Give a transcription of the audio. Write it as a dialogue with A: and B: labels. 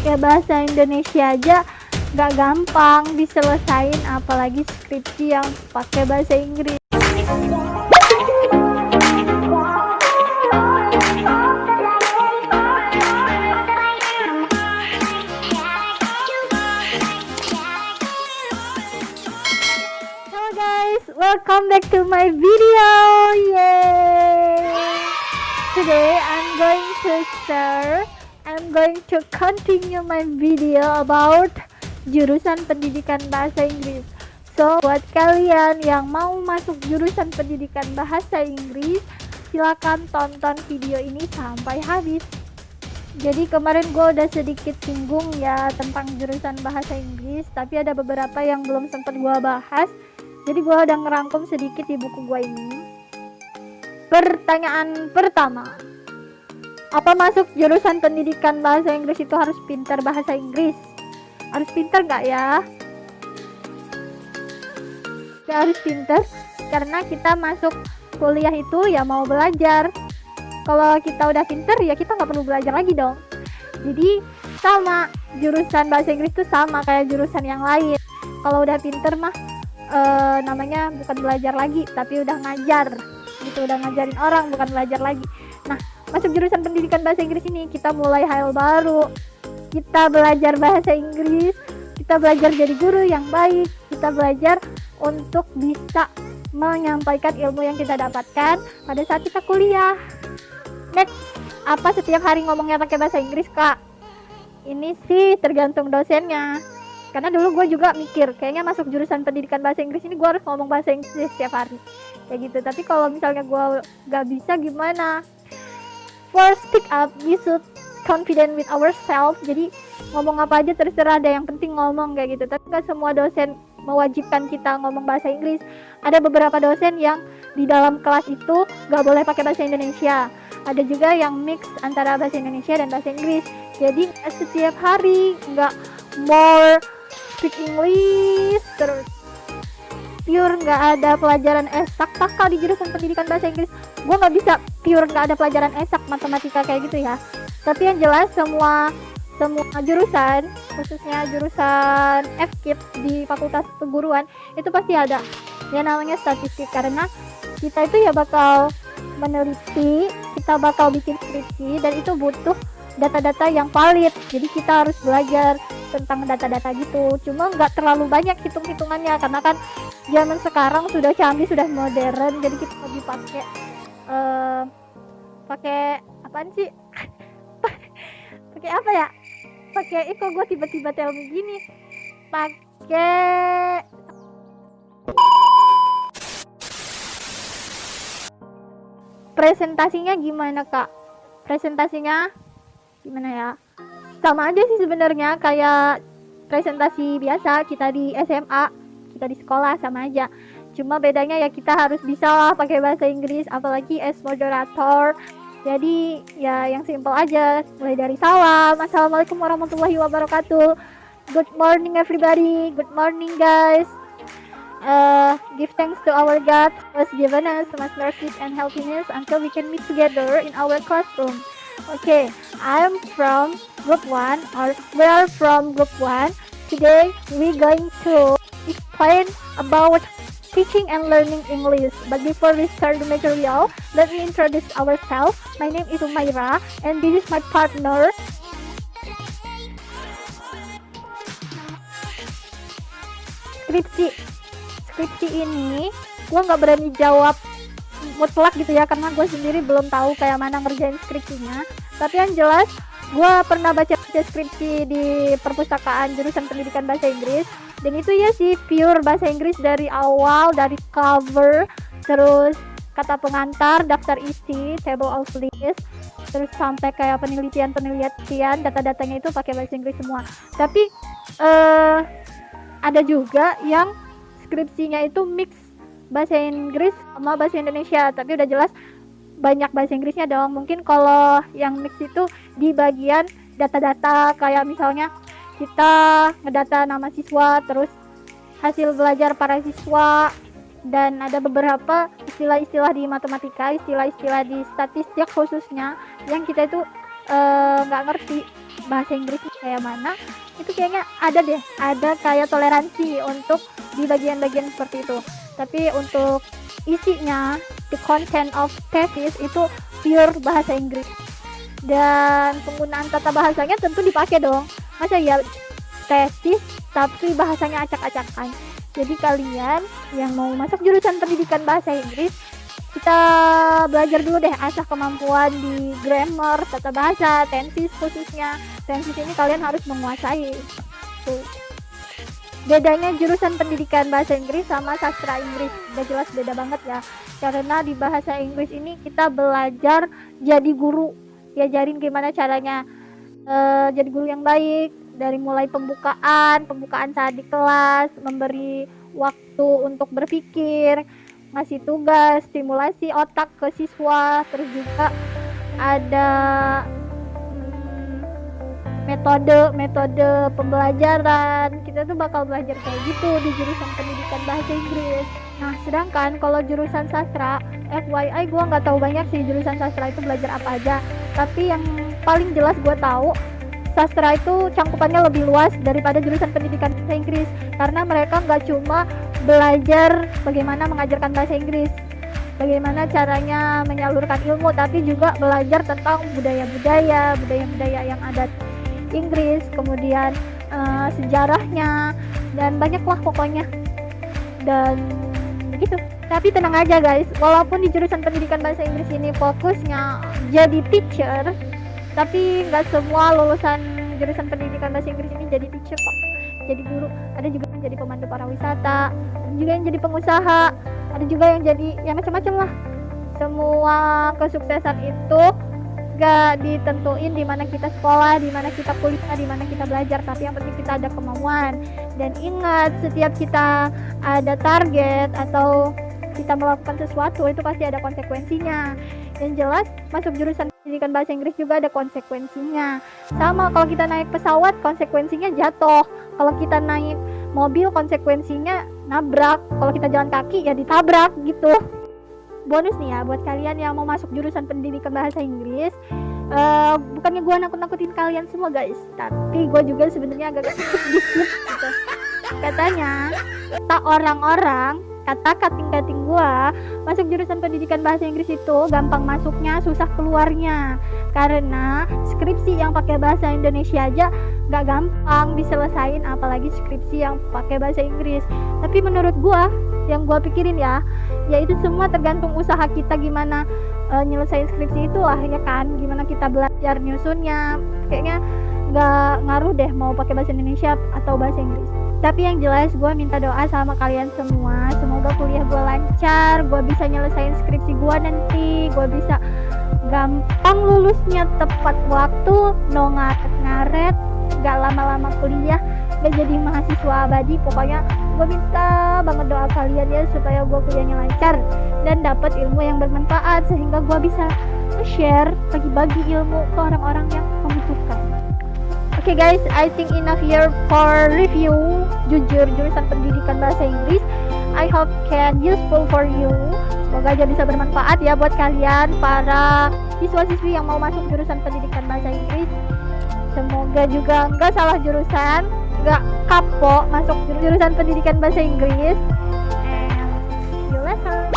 A: pakai bahasa Indonesia aja nggak gampang diselesain, apalagi skripsi yang pakai bahasa Inggris. Hello guys, welcome back to my video. Yay! Today I'm going to continue my video about jurusan pendidikan bahasa Inggris. So, buat kalian yang mau masuk jurusan pendidikan bahasa Inggris, silakan tonton video ini sampai habis. Jadi kemarin gue udah sedikit singgung ya tentang jurusan bahasa Inggris, tapi ada beberapa yang belum sempat gue bahas. Jadi gue udah ngerangkum sedikit di buku gue ini. Pertanyaan pertama, apa masuk jurusan pendidikan bahasa Inggris itu harus pintar bahasa Inggris? Harus pintar nggak ya? Nggak harus pintar, karena kita masuk kuliah itu ya mau belajar. Kalau kita udah pintar ya kita nggak perlu belajar lagi dong. Jadi sama, jurusan bahasa Inggris itu sama kayak jurusan yang lain. Kalau udah pintar mah namanya bukan belajar lagi, tapi udah ngajar gitu, udah ngajarin orang, bukan belajar lagi. Nah, masuk jurusan pendidikan bahasa Inggris ini kita mulai hal baru. Kita belajar bahasa Inggris, kita belajar jadi guru yang baik, kita belajar untuk bisa menyampaikan ilmu yang kita dapatkan pada saat kita kuliah. Next, apa setiap hari ngomongnya pakai bahasa Inggris, Kak? Ini sih tergantung dosennya. Karena dulu gue juga mikir, kayaknya masuk jurusan pendidikan bahasa Inggris ini gue harus ngomong bahasa Inggris setiap hari. Kayak gitu. Tapi kalau misalnya gue gak bisa gimana? For speak up, we should confident with ourselves. Jadi ngomong apa aja terserah, ada yang penting ngomong kayak gitu. Tapi gak semua dosen mewajibkan kita ngomong bahasa Inggris. Ada beberapa dosen yang di dalam kelas itu gak boleh pakai bahasa Indonesia. Ada juga yang mix antara bahasa Indonesia dan bahasa Inggris. Jadi setiap hari gak more speak English terus pure nggak ada pelajaran esak. Kakak di jurusan pendidikan bahasa Inggris gue nggak bisa pure nggak ada pelajaran esak, matematika kayak gitu ya. Tapi yang jelas semua jurusan, khususnya jurusan FKIP di Fakultas Keguruan itu pasti ada yang namanya statistik, karena kita itu ya bakal meneliti, kita bakal bikin skripsi, dan itu butuh data-data yang valid. Jadi kita harus belajar tentang data-data gitu. Cuma nggak terlalu banyak hitung-hitungannya, karena kan zaman sekarang sudah canggih, sudah modern. Jadi kita lebih pakai apaan sih? Pakai apa ya? Pakai kok gue tiba-tiba tel begini. Pakai presentasinya gimana, Kak? Presentasinya gimana ya? Sama aja sih sebenarnya kayak presentasi biasa kita di SMA, kita di sekolah, sama aja. Cuma bedanya ya kita harus bisa lah pakai bahasa Inggris, apalagi as moderator. Jadi ya yang simple aja, mulai dari salam, assalamualaikum warahmatullahi wabarakatuh, good morning everybody, good morning guys, give thanks to our God who has given us much mercy and happiness until we can meet together in our classroom. Okay, I'm from group 1, or we are from group 1. Today we're going to explain about teaching and learning English. But before we start the material, let me introduce ourselves. My name is Umaira and this is my partner. Skripsi ini gue nggak berani jawab mutlak gitu ya, karena gue sendiri belum tahu kayak mana ngerjain skripsinya. Tapi yang jelas gue pernah baca skripsi di perpustakaan jurusan pendidikan bahasa Inggris, dan itu ya sih pure bahasa Inggris dari awal, dari cover, terus kata pengantar, daftar isi, table of list, terus sampai kayak penelitian, data-datanya itu pakai bahasa Inggris semua. Tapi ada juga yang skripsinya itu mix bahasa Inggris sama bahasa Indonesia, tapi udah jelas banyak bahasa Inggrisnya dong. Mungkin kalau yang mix itu di bagian data-data, kayak misalnya kita ngedata nama siswa, terus hasil belajar para siswa, dan ada beberapa istilah-istilah di matematika, istilah-istilah di statistik khususnya yang kita itu nggak ngerti bahasa Inggrisnya. kayak mana, itu kayaknya ada kayak toleransi untuk di bagian-bagian seperti itu. Tapi untuk isinya, the content of thesis itu pure bahasa Inggris, dan penggunaan tata bahasanya tentu dipakai dong. Masa ya tesis tapi bahasanya acak-acakan. Jadi kalian yang mau masuk jurusan pendidikan bahasa Inggris, kita belajar dulu deh, asah kemampuan di grammar, tata bahasa, tenses khususnya. Tenses ini kalian harus menguasai. Tuh. Bedanya jurusan pendidikan bahasa Inggris sama sastra Inggris, udah jelas beda banget ya. Karena di bahasa Inggris ini kita belajar jadi guru, diajarin gimana caranya jadi guru yang baik, dari mulai pembukaan saat di kelas, memberi waktu untuk berpikir, ngasih tugas, stimulasi otak ke siswa, terus juga ada metode pembelajaran. Kita tuh bakal belajar kayak gitu di jurusan pendidikan bahasa Inggris. Nah, sedangkan kalau jurusan sastra, FYI gue nggak tahu banyak sih jurusan sastra itu belajar apa aja, tapi yang paling jelas gue tahu sastra itu cangkupannya lebih luas daripada jurusan pendidikan bahasa Inggris, karena mereka nggak cuma belajar bagaimana mengajarkan bahasa Inggris, bagaimana caranya menyalurkan ilmu, tapi juga belajar tentang budaya-budaya yang ada di Inggris, kemudian sejarahnya, dan banyaklah pokoknya. Dan begitu. Tapi tenang aja guys, walaupun di jurusan pendidikan bahasa Inggris ini fokusnya jadi teacher, tapi nggak semua lulusan jurusan pendidikan bahasa Inggris ini jadi teacher kok, jadi guru. Ada juga yang jadi pemandu pariwisata, ada juga yang jadi pengusaha, ada juga yang jadi ya macam-macam lah. Semua kesuksesan itu gak ditentuin di mana kita sekolah, di mana kita kuliah, di mana kita belajar, tapi yang penting kita ada kemauan. Dan ingat, setiap kita ada target atau kita melakukan sesuatu itu pasti ada konsekuensinya. Yang jelas masuk jurusan pendidikan bahasa Inggris juga ada konsekuensinya. Sama kalau kita naik pesawat, konsekuensinya jatuh. Kalau kita naik mobil, konsekuensinya nabrak. Kalau kita jalan kaki ya ditabrak gitu. Bonus nih ya buat kalian yang mau masuk jurusan pendidikan bahasa Inggris, bukannya gue nakut-nakutin kalian semua guys, tapi gue juga sebenarnya agak sedikit gitu. Katanya orang-orang kata kating-kating gua masuk jurusan pendidikan bahasa Inggris itu gampang masuknya, susah keluarnya, karena skripsi yang pakai bahasa Indonesia aja gak gampang diselesain, apalagi skripsi yang pakai bahasa Inggris. Tapi menurut gua, yang gua pikirin ya itu semua tergantung usaha kita gimana nyelesain skripsi itu lah ya kan, gimana kita belajar nyusunnya. Kayaknya gak ngaruh deh mau pakai bahasa Indonesia atau bahasa Inggris. Tapi yang jelas gue minta doa sama kalian semua, semoga kuliah gue lancar, gue bisa nyelesain skripsi gue nanti, gue bisa gampang lulusnya tepat waktu, no ngaret-ngaret, gak lama-lama kuliah, gak jadi mahasiswa abadi. Pokoknya gue minta banget doa kalian ya supaya gue kuliahnya lancar dan dapat ilmu yang bermanfaat, sehingga gue bisa share, bagi-bagi ilmu ke orang-orang yang membutuhkan. Oke guys, I think enough here for review jujur jurusan pendidikan bahasa Inggris. I hope can useful for you. Semoga aja bisa bermanfaat ya buat kalian para siswa-siswi yang mau masuk jurusan pendidikan bahasa Inggris. Semoga juga nggak salah jurusan, nggak kapok masuk jurusan pendidikan bahasa Inggris. And see you later.